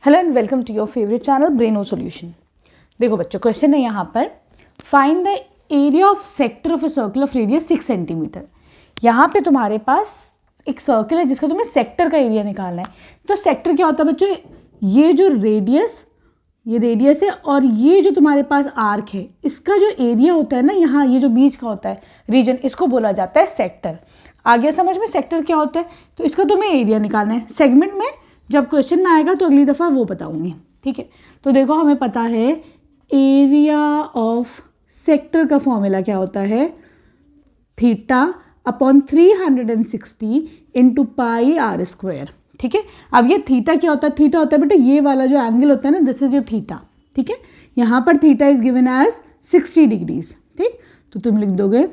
Hello and welcome to your favourite channel Breno solution. देखो बच्चों, question है यहाँ पर, find the area of sector of a circle of radius 6 centimetre. यहाँ पे तुम्हारे पास एक सर्कल है जिसका तुम्हें सेक्टर का एरिया निकालना है। तो सेक्टर क्या होता है बच्चों? ये जो ये रेडियस है और ये जो तुम्हारे पास आर्क है, इसका जो एरिया होता है ना, यहाँ ये जो बीच का होता है रीजन, इसको बोला जाता है सेक्टर। आ गया समझ में सेक्टर क्या होता है? तो इसका तुम्हें एरिया निकालना है। सेगमेंट में जब क्वेश्चन में आएगा तो अगली दफ़ा वो बताऊंगी, ठीक है। तो देखो, हमें पता है एरिया ऑफ सेक्टर का फॉर्मूला क्या होता है, theta upon 360 into pi r square, ठीक है। अब ये थीटा क्या होता है? थीटा होता है बेटा ये वाला जो एंगल होता है ना, दिस इज योर थीटा, ठीक है। यहाँ पर theta is given as 60 degrees, ठीक। तो तुम लिख दोगे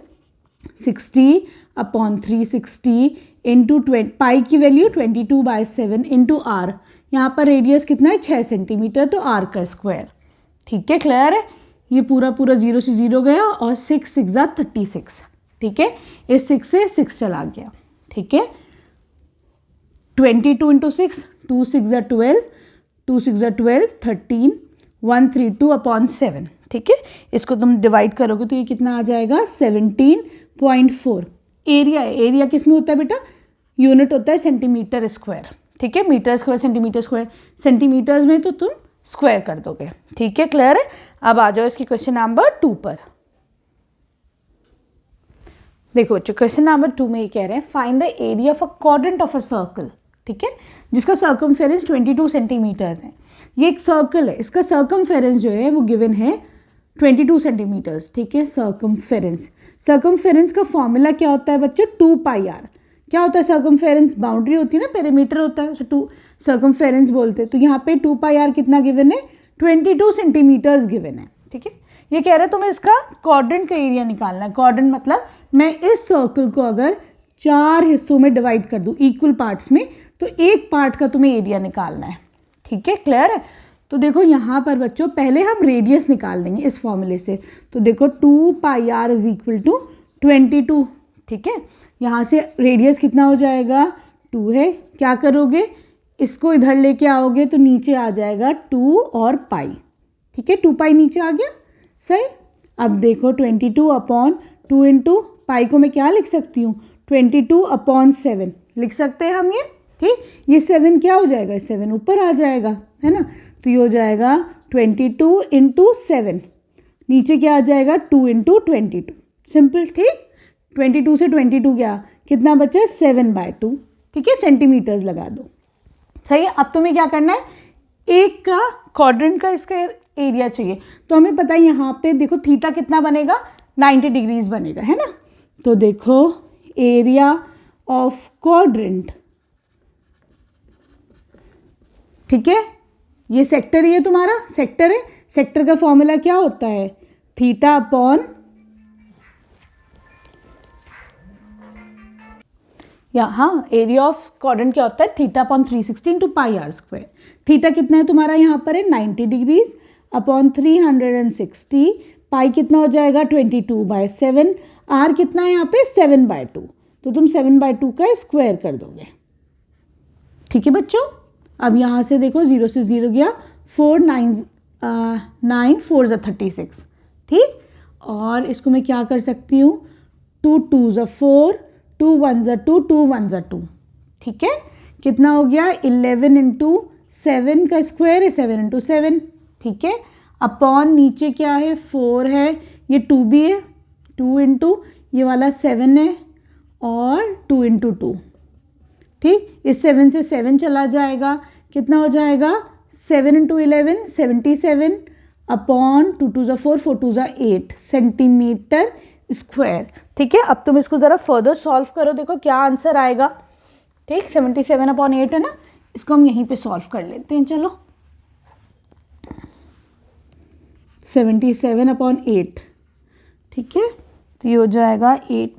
60 अपॉन 360 इंटू पाई की वैल्यू 22/7 इंटू आर। यहाँ पर रेडियस कितना है? 6 सेंटीमीटर, तो आर का स्क्वायर, ठीक है। क्लियर है? ये पूरा 0 से 0 गया और 6 6 36, ठीक है। इस 6 से 6 चला गया, ठीक है। 22 इंटू 6, 2 6 12, 2 6 12, 13, 132 अपॉन 7, ठीक है। इसको तुम डिवाइड करोगे तो ये कितना आ जाएगा? 17.4। एरिया है, एरिया किस में होता है बेटा? यूनिट होता है सेंटीमीटर स्क्वायर, ठीक है। Metre square, centimetre square, centimetres में तो तुम स्क्वायर कर दोगे, ठीक है। क्लियर है? अब आ जाओ इसकी क्वेश्चन नंबर 2 पर। देखो बच्चों, क्वेश्चन नंबर 2 में ये कह रहे हैं, find the area of a quadrant of a circle, ठीक है, जिसका सर्कमफेरेंस 22 सेंटीमीटर है। ये एक सर्कल है, इसका सर्कमफेरेंस जो है वो गिवन है 22 सेंटीमीटर्स, ठीक है। सर्कमफेरेंस का फॉर्मूला क्या होता है बच्चों? 2πr। क्या होता है सर्कमफेरेंस? बाउंड्री होती है ना, पेरीमीटर होता है, उसे 2 सर्कमफेरेंस बोलते हैं। तो यहाँ पे 2πr कितना गिवन है? 22 सेंटीमीटर्स गिवन है, ठीक है। ये कह रहे हैं तुम्हें इसका क्वाड्रेंट का एरिया निकालना है। क्वाड्रेंट मतलब मैं इस सर्कल को अगर 4 हिस्सों में डिवाइड कर दूँ इक्वल पार्ट्स में, तो एक पार्ट का तुम्हें एरिया निकालना है, ठीक है। क्लियर है? तो देखो यहाँ पर बच्चों, पहले हम रेडियस निकाल लेंगे इस फॉर्मूले से। तो देखो 2πr इज इक्वल टू 22, ठीक है। यहाँ से रेडियस कितना हो जाएगा? 2 है। क्या करोगे? इसको इधर लेके आओगे तो नीचे आ जाएगा 2 और पाई, ठीक है। 2π नीचे आ गया, सही। अब देखो 22 अपॉन 2 इंटू पाई को मैं क्या लिख सकती हूँ? 22 अपॉन 7 लिख सकते हैं हम ये, ठीक। ये 7 क्या हो जाएगा? 7 ऊपर आ जाएगा, है ना। तो ये हो जाएगा 22 इंटू 7, नीचे क्या आ जाएगा? 2 इंटू 22, सिंपल, ठीक। 22 से 22 गया, कितना बचा? 7/2, ठीक है। सेंटीमीटर्स लगा दो, सही है। अब तुम्हें क्या करना है? एक का क्वाड्रेंट का इसका एरिया चाहिए। तो हमें पता है यहाँ पे देखो थीटा कितना बनेगा? 90 डिग्रीज बनेगा, है ना। तो देखो एरिया ऑफ क्वाड्रेंट, ठीक है। ये सेक्टर ही है, तुम्हारा सेक्टर है। सेक्टर का फॉर्मूला क्या होता है? थीटा अपॉन, हाँ, एरिया ऑफ क्वाड्रेंट क्या होता है? Theta upon 360 into pi r square. Theta कितना है तुम्हारा यहाँ पर? है 90 डिग्रीज अपॉन 360, पाई कितना हो जाएगा? 22/7, आर कितना है यहाँ पे? 7/2। तो तुम 7/2 का स्क्वायर कर दोगे, ठीक है बच्चों। अब यहाँ से देखो 0 से 0 गया, 4 9 4 36, ठीक। और इसको मैं क्या कर सकती हूँ? 2 2 4, 2 1 2, 2 1 2, ठीक है। कितना हो गया? 11 इंटू 7 का स्क्वायर है 7 इंटू 7, ठीक है। अपॉन नीचे क्या है? 4 है, ये 2 भी है, 2 इंटू ये वाला 7 है और 2 इंटू 2, ठीक। इस 7 से 7 चला जाएगा, कितना हो जाएगा? 7 इंटू 11 77 अपॉन 2 2 4, 4 2 8 सेंटीमीटर स्क्वायर, ठीक है। अब तुम इसको ज़रा फर्दर सॉल्व करो, देखो क्या आंसर आएगा, ठीक। 77/8 है ना, इसको हम यहीं पे सॉल्व कर लेते हैं, चलो। 77/8, ठीक है। तो ये हो जाएगा 8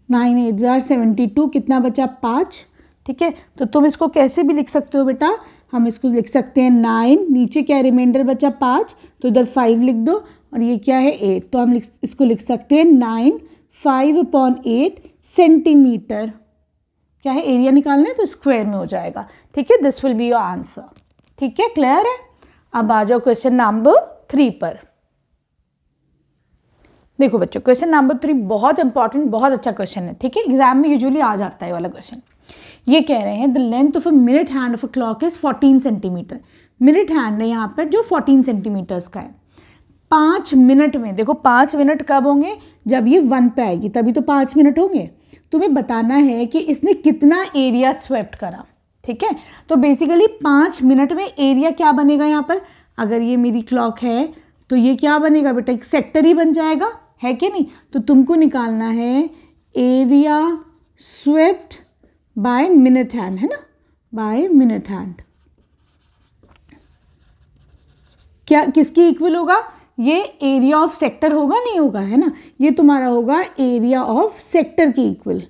9 8 72, कितना बचा? 5, ठीक है। तो तुम इसको कैसे भी लिख सकते हो बेटा, हम इसको लिख सकते हैं 9, नीचे क्या रिमाइंडर बचा? 5, तो इधर 5 लिख दो, और ये क्या है? 8, तो हम इसको लिख सकते हैं 9 5/8 सेंटीमीटर, क्या है, एरिया निकालना है तो स्क्वायर में हो जाएगा, ठीक है। This will be your answer, ठीक है, क्लियर है। अब आ जाओ क्वेश्चन नंबर 3 पर। देखो बच्चों, क्वेश्चन नंबर 3 बहुत इंपॉर्टेंट, बहुत अच्छा क्वेश्चन है, ठीक है, एग्जाम में यूजुअली आ जाता है वाला क्वेश्चन। ये कह रहे हैं the length of a minute hand of a clock is 14 centimetre. Minute hand है यहाँ पर जो 14 सेंटीमीटर्स का है। 5 मिनट में, देखो 5 मिनट कब होंगे, जब ये 1 पे आएगी तभी तो 5 मिनट होंगे। तुम्हें बताना है कि इसने कितना एरिया स्वेप्ट करा, ठीक है। तो बेसिकली 5 मिनट में एरिया क्या बनेगा यहाँ पर, अगर ये मेरी क्लॉक है तो ये क्या बनेगा बेटा, एक सेक्टर ही बन जाएगा, है कि नहीं। तो तुमको निकालना है area swept by minute hand, है ना, बाय मिनट हैंड। क्या किसकी इक्वल होगा, ये एरिया ऑफ सेक्टर होगा, नहीं होगा, है ना, ये तुम्हारा होगा एरिया ऑफ सेक्टर की इक्वल।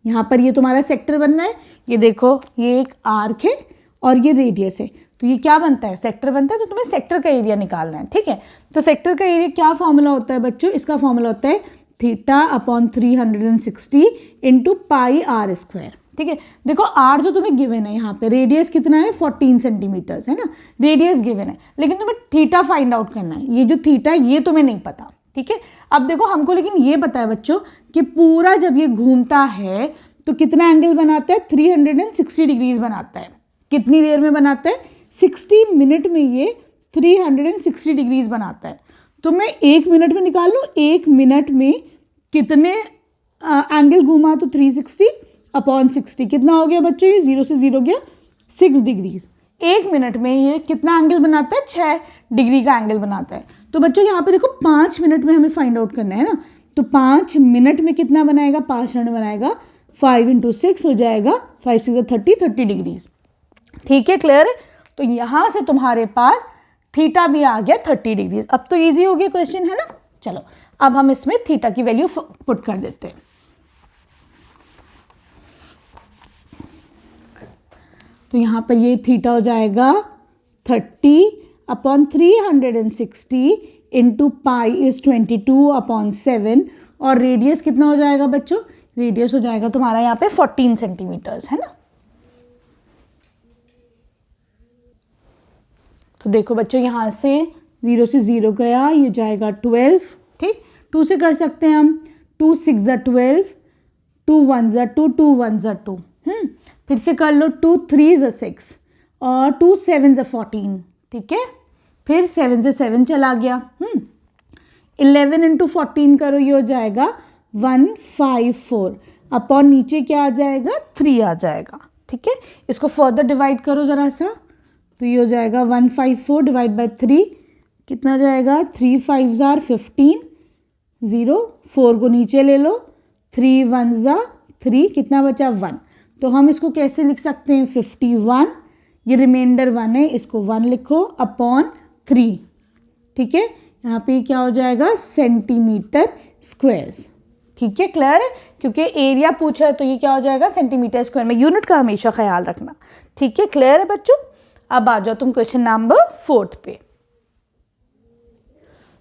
यहाँ पर ये तुम्हारा सेक्टर बन रहा है, ये देखो ये एक आर्क है और ये रेडियस है, तो ये क्या बनता है, सेक्टर बनता है। तो तुम्हें सेक्टर का एरिया निकालना है, ठीक है। तो सेक्टर का एरिया क्या फॉर्मूला होता है बच्चों, इसका फॉर्मूला होता है θ/360 इंटू पाई आर स्क्वायर, ठीक है। देखो आर जो तुम्हें गिवन है यहाँ पे, रेडियस कितना है 14 सेंटीमीटर्स, है ना, रेडियस गिवन है, लेकिन तुम्हें थीटा फाइंड आउट करना है। ये जो थीटा है ये तुम्हें नहीं पता, ठीक है। अब देखो हमको लेकिन ये पता है बच्चों कि पूरा जब ये घूमता है तो कितना एंगल बनाता है, 360 डिग्रीज बनाता है। कितनी देर में बनाता है, 60 मिनट में ये 360 डिग्रीज बनाता है। तो मैं 1 मिनट में निकाल लूँ, 1 मिनट में कितने एंगल घूमा, तो 360/60 कितना हो गया बच्चों, ये 0 से 0 गया 6 डिग्रीज। 1 मिनट में ये कितना एंगल बनाता है, 6 डिग्री का एंगल बनाता है। तो बच्चों यहाँ पे देखो 5 मिनट में हमें फाइंड आउट करना है ना, तो 5 मिनट में कितना बनाएगा, 5 मिनट बनाएगा, 5 × 6 हो जाएगा, 5 × 6 = 30 डिग्रीज, ठीक है, क्लियर है। तो यहाँ से तुम्हारे पास थीटा भी आ गया 30 डिग्रीज। अब तो इजी हो गया क्वेश्चन, है ना। चलो अब हम इसमें थीटा की वैल्यू पुट कर देते हैं। तो यहाँ पर ये थीटा हो जाएगा 30/360 इंटू पाई इज 22/7 और रेडियस कितना हो जाएगा बच्चों, रेडियस हो जाएगा तुम्हारा यहाँ पे 14 सेंटीमीटर्स, है ना। तो देखो बच्चों यहाँ से 0 से 0 गया, ये जाएगा 12, ठीक। 2 से कर सकते हैं हम, 2 × 6 = 12, 2 × 1 = 2, 2 × 1 = 2। फिर से कर लो, 2 × 3 = 6 और 2 × 7 = 14, ठीक है। फिर 7 से 7 चला गया, 11 × 14 करो, ये हो जाएगा 154 अपॉन नीचे क्या आ जाएगा, 3 आ जाएगा, ठीक है। इसको फर्दर डिवाइड करो ज़रा सा, तो ये हो जाएगा 154 / 3 कितना हो जाएगा, 3 × 5 = 15, 0 4 को नीचे ले लो, 3 × 1 = 3, कितना बचा 1। तो हम इसको कैसे लिख सकते हैं, 51, ये रिमाइंडर 1 है, इसको 1 लिखो अपॉन 3, ठीक है। यहाँ पे क्या हो जाएगा, सेंटीमीटर स्क्वायर्स, ठीक है, क्लियर है। क्योंकि एरिया पूछा है तो ये क्या हो जाएगा, सेंटीमीटर स्क्वायर में। यूनिट का हमेशा ख्याल रखना, ठीक है, क्लियर है बच्चों। अब आ जाओ तुम क्वेश्चन नंबर 4 पे।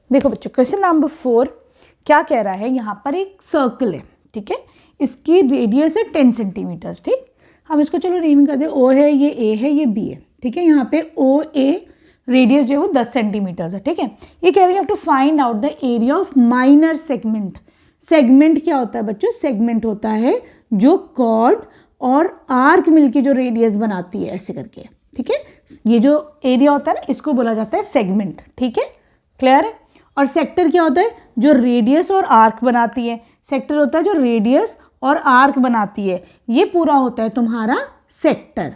देखो बच्चों क्वेश्चन नंबर 4 क्या कह रहा है, यहाँ पर एक सर्कल है, ठीक है, इसकी रेडियस है 10 सेंटीमीटर्स, ठीक। हम इसको चलो नेमिंग कर दे, ओ है, ये ए है, ये बी है, ठीक है। यहाँ पे ओ ए रेडियस जो है वो 10 सेंटीमीटर्स है, ठीक है। ये कह रहे हैं to find out the area of minor segment. Segment क्या होता है बच्चों, सेगमेंट होता है जो कॉर्ड और आर्क मिलके जो रेडियस बनाती है ऐसे करके, ठीक है। ये जो एरिया होता है ना, इसको बोला जाता है सेगमेंट, ठीक है, क्लियर है। और सेक्टर क्या होता है, जो रेडियस और आर्क बनाती है। सेक्टर होता है जो रेडियस और आर्क बनाती है, ये पूरा होता है तुम्हारा सेक्टर।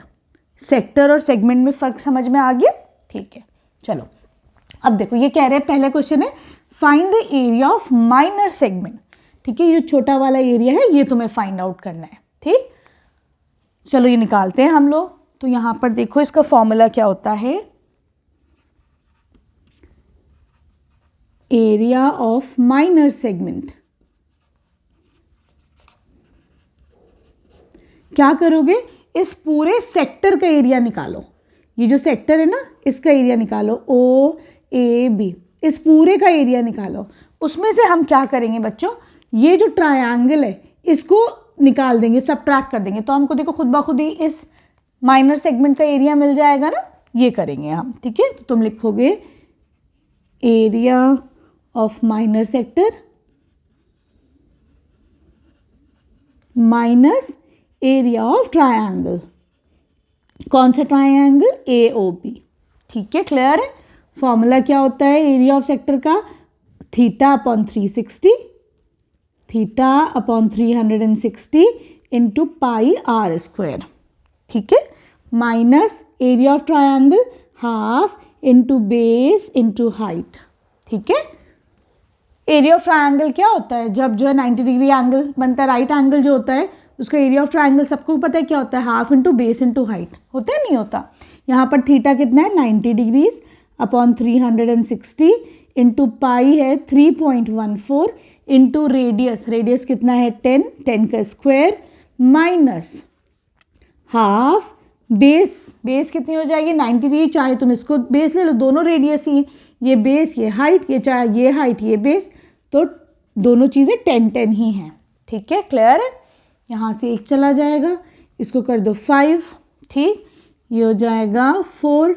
सेक्टर और सेगमेंट में फर्क समझ में आ गया, ठीक है। चलो अब देखो ये कह रहे हैं, पहला क्वेश्चन है find the area of minor segment, ठीक है। ये छोटा वाला एरिया है, ये तुम्हें फाइंड आउट करना है, ठीक। चलो ये निकालते हैं हम लोग। तो यहाँ पर देखो इसका फॉर्मूला क्या होता है, एरिया ऑफ माइनर सेगमेंट। क्या करोगे, इस पूरे सेक्टर का एरिया निकालो। ये जो सेक्टर है ना, इसका एरिया निकालो, ओ ए बी, इस पूरे का एरिया निकालो। उसमें से हम क्या करेंगे बच्चों, ये जो ट्रायंगल है इसको निकाल देंगे, सबट्रैक्ट कर देंगे, तो हमको देखो खुद ब खुद ही इस माइनर सेगमेंट का एरिया मिल जाएगा ना, ये करेंगे हम, ठीक है। तो तुम लिखोगे area of minor sector minus area of triangle. कौन सा ट्रायंगल? AOB, ठीक है, क्लियर है। फॉर्मूला क्या होता है एरिया ऑफ सेक्टर का? Theta upon 360, theta upon 360 into pi r square, ठीक है, minus area of triangle half into base into height, ठीक है। एरिया ऑफ ट्रायंगल क्या होता है? जब जो है 90 डिग्री एंगल बनता है, राइट एंगल जो होता है उसका एरिया ऑफ ट्रायंगल सबको पता है क्या होता है? Half into base into height, होता है नहीं होता? यहाँ पर थीटा कितना है? 90 डिग्रीज अपॉन 360 इंटू पाई है 3.14 इंटू रेडियस, रेडियस कितना है? 10 का square minus half base, base कितनी हो जाएगी? 90 डिग्री, चाहे तुम इसको बेस ले लो, दोनों रेडियस ही, ये बेस ये हाइट, ये चाहे ये हाइट ये बेस, तो दोनों चीज़ें 10 ही हैं, ठीक है, क्लियर है। यहाँ से एक चला जाएगा, इसको कर दो 5, ठीक, ये हो जाएगा 4,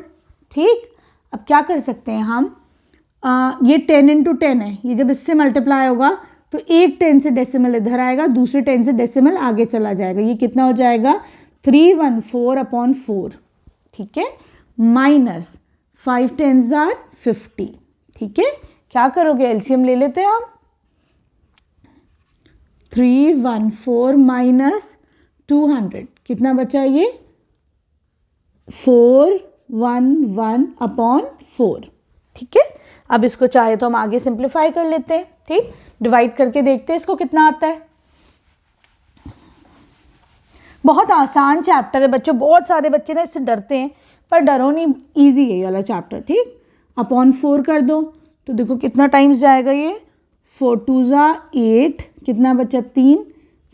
ठीक। अब क्या कर सकते हैं हम, ये 10 इंटू 10 है, ये जब इससे मल्टीप्लाई होगा तो एक 10 से डेसिमल इधर आएगा, दूसरे 10 से डेसिमल आगे चला जाएगा, ये कितना हो जाएगा? 314 अपॉन 4, ठीक है, माइनस 5 10s are 50, ठीक है। क्या करोगे? एलसीएम ले लेते हैं हम, 314 माइनस 200 कितना बचा? ये 411 अपॉन 4, ठीक है। अब इसको चाहे तो हम आगे सिंप्लीफाई कर लेते हैं, ठीक, डिवाइड करके देखते हैं इसको कितना आता है। बहुत आसान चैप्टर है बच्चों, बहुत सारे बच्चे ना इससे डरते हैं, पर डरो नहीं, इजी है ये वाला चैप्टर, ठीक। अपॉन 4 कर दो तो देखो कितना टाइम्स जाएगा ये, 4 2s are 8, कितना बचा? 3,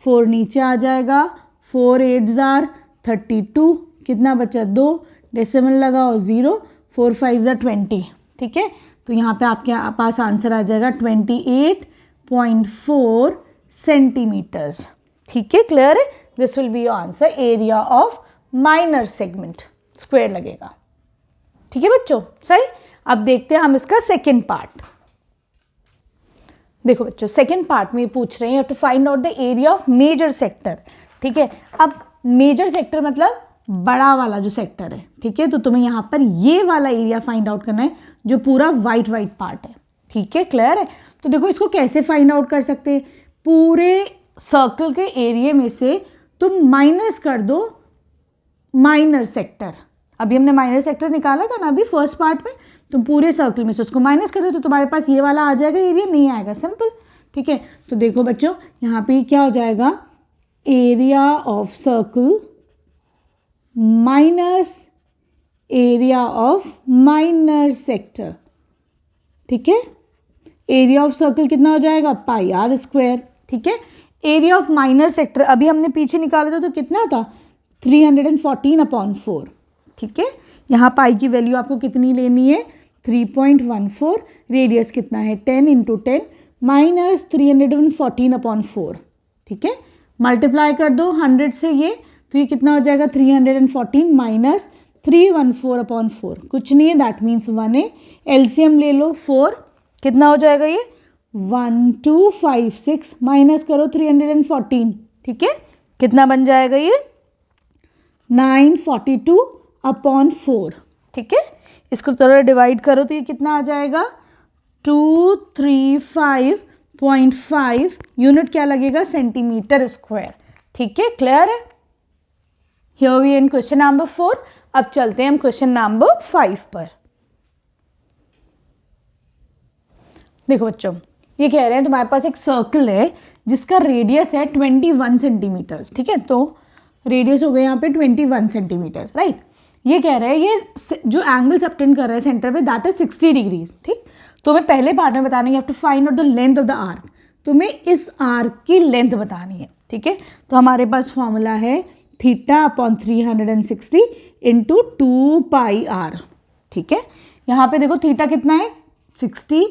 4 नीचे आ जाएगा, 4 8s are 32, कितना बचा? 2, डेसिमल लगाओ 0, 4 5s are 20, ठीक है। तो यहाँ पे आपके पास आंसर आ जाएगा 28.4 सेंटीमीटर्स, ठीक है, क्लियर है। This will be your answer, area of minor segment, square लगेगा, ठीक है बच्चों, सही। अब देखते हैं हम इसका सेकेंड पार्ट। देखो बच्चों, सेकेंड पार्ट में पूछ रहे हैं to find out the area of major sector, ठीक है। अब मेजर सेक्टर मतलब बड़ा वाला जो सेक्टर है, ठीक है, तो तुम्हें यहाँ पर ये वाला एरिया फाइंड आउट करना है जो पूरा वाइट पार्ट है, ठीक है, क्लियर है। तो देखो इसको कैसे फाइंड आउट कर सकते हैं, पूरे सर्कल के एरिया में से तुम माइनस कर दो माइनर सेक्टर। अभी हमने माइनर सेक्टर निकाला था ना अभी फर्स्ट पार्ट में, तुम पूरे सर्कल में से उसको माइनस कर दो तो तुम्हारे पास ये वाला आ जाएगा, एरिया नहीं आएगा, सिंपल, ठीक है। तो देखो बच्चों यहाँ पे क्या हो जाएगा, area of circle minus area of minor sector, ठीक है। एरिया ऑफ सर्कल कितना हो जाएगा? पाई आर स्क्वायर, ठीक है। एरिया ऑफ माइनर सेक्टर अभी हमने पीछे निकाला था तो कितना था? 314 अपॉन 4, ठीक है। यहाँ पाई की वैल्यू आपको कितनी लेनी है? 3.14, रेडियस कितना है? 10 इंटू 10 माइनस 314 अपॉन 4, ठीक है। मल्टीप्लाई कर दो 100 से ये, तो ये कितना हो जाएगा? 314 माइनस 314 अपॉन 4, कुछ नहीं है, दैट मीन्स 1 है। एलसीएम ले लो 4, कितना हो जाएगा ये? 1256 माइनस करो 314, ठीक है, कितना बन जाएगा ये? 942 अपॉन 4, ठीक है। इसको थोड़ा डिवाइड करो तो ये कितना आ जाएगा? 235.5 यूनिट क्या लगेगा? सेंटीमीटर स्क्वायर, ठीक है, क्लियर है। Here we end question number 4। अब चलते हैं हम क्वेश्चन नंबर 5 पर। देखो बच्चों, ये कह रहे हैं तुम्हारे पास एक सर्कल है जिसका रेडियस है 21 सेंटीमीटर्स, ठीक है। तो रेडियस हो गया यहाँ पे 21 सेंटीमीटर्स, राइट। ये कह रहे हैं ये जो एंगल सबटेंड कर रहा है सेंटर पे दैट इज 60 डिग्रीज, ठीक। तो मैं पहले पार्ट में बताना, you have to find out the length of the arc, तुम्हें इस आर्क की लेंथ बतानी है, ठीक है। तो हमारे पास फॉर्मूला है theta upon 360 into 2 pi r, ठीक है। यहाँ पे देखो थीटा कितना है? 60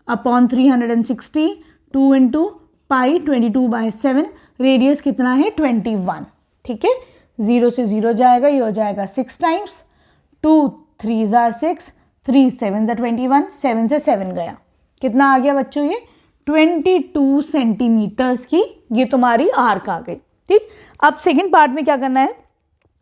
अपॉन 360, 2 इंटू पाई 22/7, रेडियस कितना है 21, ठीक है। 0 से 0 जाएगा, ये हो जाएगा 6 टाइम्स, 2 3 आर 6, 3 7 जा 21, 7 से 7 गया, कितना आ गया बच्चों ये 22 सेंटीमीटर्स की ये तुम्हारी आर्क आ गई, ठीक। अब सेकेंड पार्ट में क्या करना है,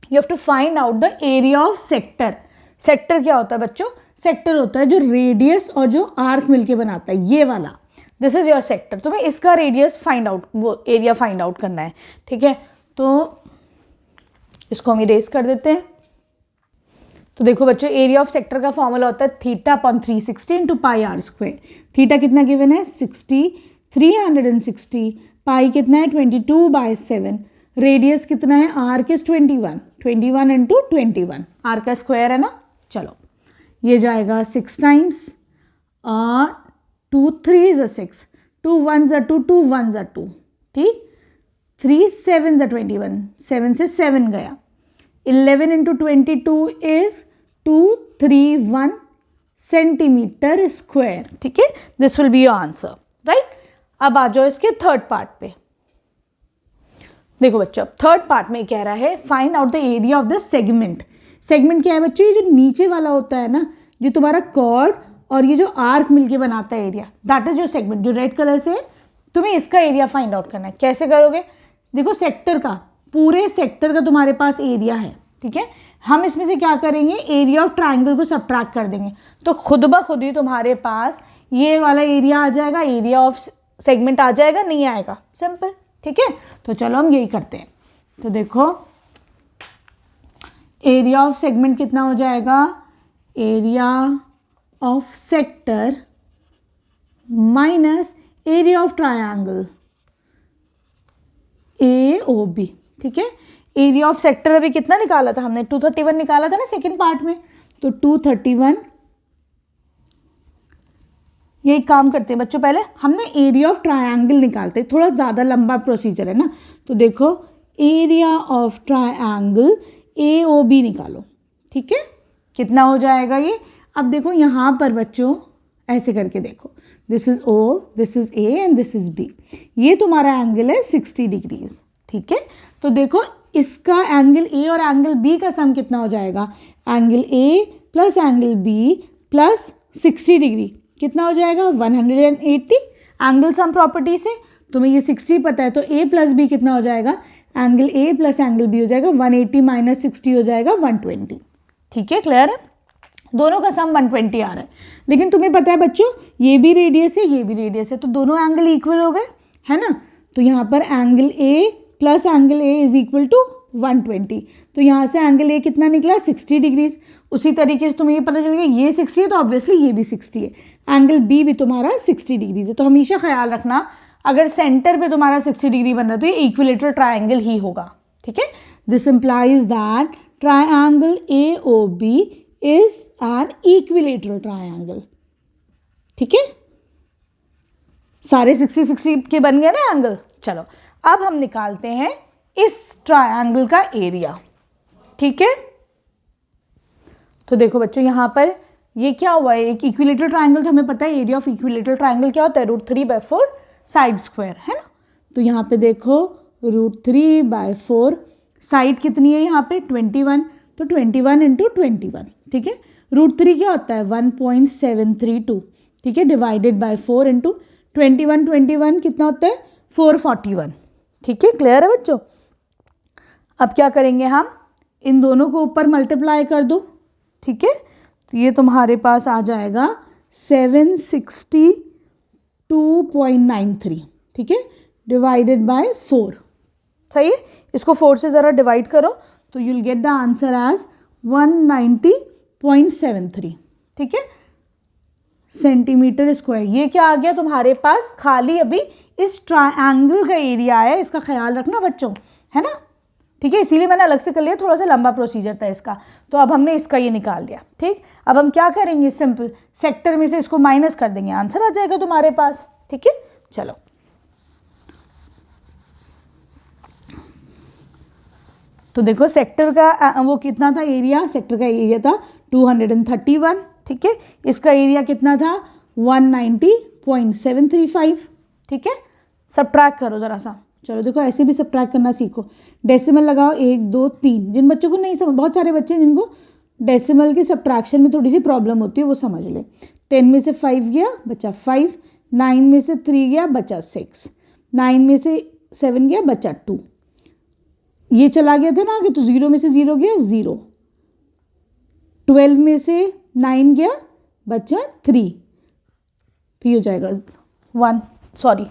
you have to find out the area of sector. Sector क्या होता है बच्चों, सेक्टर होता है जो रेडियस और जो आर्क मिलके बनाता है, ये वाला, दिस इज योर सेक्टर। तुम्हें इसका रेडियस फाइंड आउट, वो एरिया फाइंड आउट करना है, ठीक है। तो इसको हम इरेज कर देते हैं। तो देखो बच्चों, एरिया ऑफ सेक्टर का फॉर्मूला होता है theta upon 360 into pi r square. Theta कितना गिवन है 60, 360, पाई कितना है 22/7, रेडियस कितना है आर किस 21, 21 इंटू 21, आर का स्क्वायर है ना। चलो ये जाएगा 6 टाइम्स, 2 3 ज़ा 6, 2 1 ज़ा 2, 2 1 ज़ा 2, ठीक। 3 7 ज़ा 21, 7 से 7 गया, 11 इंटू 22 इज 231 सेंटीमीटर स्क्वायर, ठीक है। This will be your answer, right. अब आ जाओ इसके थर्ड पार्ट पे। देखो बच्चों, थर्ड पार्ट में कह रहा है find out the area of the segment. Segment क्या है बच्चों, ये जो नीचे वाला होता है ना, जो तुम्हारा कॉर्ड और ये जो आर्क मिलके बनाता है area, that is your segment, जो रेड कलर से है। तुम्हें इसका एरिया फाइंड आउट करना है। कैसे करोगे, देखो सेक्टर का, पूरे सेक्टर का तुम्हारे पास एरिया है, ठीक है। हम इसमें से क्या करेंगे, एरिया ऑफ ट्राइंगल को सबट्रैक्ट कर देंगे, तो खुद ब खुद ही तुम्हारे पास ये वाला एरिया आ जाएगा, एरिया ऑफ सेगमेंट आ जाएगा, नहीं आएगा, सिंपल, ठीक है। तो चलो हम यही करते हैं। तो देखो एरिया ऑफ सेगमेंट कितना हो जाएगा, area of sector minus area of triangle AOB, ठीक है। एरिया ऑफ सेक्टर अभी कितना निकाला था हमने, 231 निकाला था ना सेकंड पार्ट में, तो 231। ये एक काम करते हैं बच्चों, पहले हमने एरिया ऑफ ट्रायंगल निकालते हैं, थोड़ा ज़्यादा लंबा प्रोसीजर है ना। तो देखो एरिया ऑफ ट्रायंगल AOB निकालो, ठीक है। कितना हो जाएगा ये, अब देखो यहाँ पर बच्चों ऐसे करके देखो, this is O, this is A and this is B। ये तुम्हारा एंगल है 60 डिग्रीज, ठीक है। तो देखो इसका एंगल A और एंगल B का सम कितना हो जाएगा, angle A plus angle B plus 60 degree कितना हो जाएगा 180। एंगल सम प्रॉपर्टी से तुम्हें ये 60 पता है, तो A प्लस B कितना हो जाएगा, angle A plus angle B हो जाएगा 180 माइनस 60 हो जाएगा 120, ठीक है। क्लियर है, दोनों का सम 120 आ रहा है। लेकिन तुम्हें पता है बच्चों, ये भी रेडियस है, ये भी रेडियस है, तो दोनों एंगल इक्वल हो गए, है ना। तो यहाँ पर angle A plus angle A is equal to 120, तो यहाँ से एंगल A कितना निकला 60 डिग्रीज। उसी तरीके से तुम्हें ये पता चल गया ये 60 है, तो ऑब्वियसली ये भी 60 है, एंगल B भी तुम्हारा 60 डिग्रीज है। तो हमेशा ख्याल रखना, अगर सेंटर पे तुम्हारा 60 डिग्री बन रहा है तो ये इक्विलेटरल ट्राइंगल ही होगा, ठीक है। This implies that triangle AOB is an equilateral triangle, ठीक है। सारे 60-60 के बन गए ना एंगल। चलो अब हम निकालते हैं इस ट्राइंगल का एरिया, ठीक है। तो देखो बच्चों यहाँ पर ये क्या हुआ है, एक इक्विलेटरल ट्राइंगल, तो हमें पता है एरिया ऑफ इक्विलेटरल ट्राइंगल क्या होता है, √3/4 साइड स्क्वायर, है ना। तो यहाँ पे देखो √3/4, साइड कितनी है यहाँ पे 21, तो 21 इंटू 21, ठीक है। √3 क्या होता है 1.732, ठीक है, डिवाइडेड बाय 4 इंटू 21 कितना होता है 441, ठीक है। क्लियर है बच्चों। अब क्या करेंगे हम, इन दोनों को ऊपर मल्टीप्लाई कर दो, ठीक है। तो ये तुम्हारे पास आ जाएगा 762.93, ठीक है, डिवाइडेड बाय 4, सही है। इसको 4 से ज़रा डिवाइड करो तो you will get the answer as 190.73, ठीक है, सेंटीमीटर स्क्वायर। ये क्या आ गया तुम्हारे पास, खाली अभी इस ट्रायंगल का एरिया है, इसका ख्याल रखना बच्चों, है ना, ठीक है। इसीलिए मैंने अलग से कर लिया, थोड़ा सा लंबा प्रोसीजर था इसका, तो अब हमने इसका ये निकाल लिया, ठीक। अब हम क्या करेंगे, सिंपल सेक्टर में से इसको माइनस कर देंगे, आंसर आ जाएगा तुम्हारे पास, ठीक है। चलो तो देखो सेक्टर का वो कितना था एरिया, सेक्टर का एरिया था 231, ठीक है। इसका एरिया कितना था 190.735, ठीक है। सबट्रैक्ट करो ज़रा सा, चलो देखो ऐसे भी सब्ट्रैक्ट करना सीखो। डेसिमल लगाओ 1 2 3, जिन बच्चों को नहीं समझ, बहुत सारे बच्चे जिनको डेसिमल की सब्ट्रैक्शन में थोड़ी सी प्रॉब्लम होती है वो समझ ले। 10 में से 5 गया बचा 5, 9 में से 3 गया बचा 6, 9 में से 7 गया बचा 2, ये चला गया था ना आगे तो 0 में से 0 गया 0, 12 में से 9 गया बचा 3, फिर हो जाएगा 1, सॉरी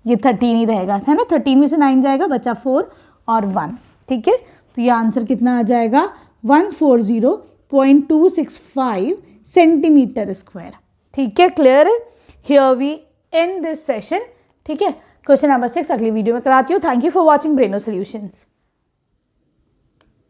ये 13 ही रहेगा था ना, 13 में से 9 जाएगा बचा 4 और 1, ठीक है। तो ये आंसर कितना आ जाएगा 140.265 सेंटीमीटर स्क्वायर, ठीक है। क्लियर है? Here we end this session, ठीक है। क्वेश्चन नंबर 6 अगली वीडियो में कराती हूँ। Thank you for watching Breno solutions.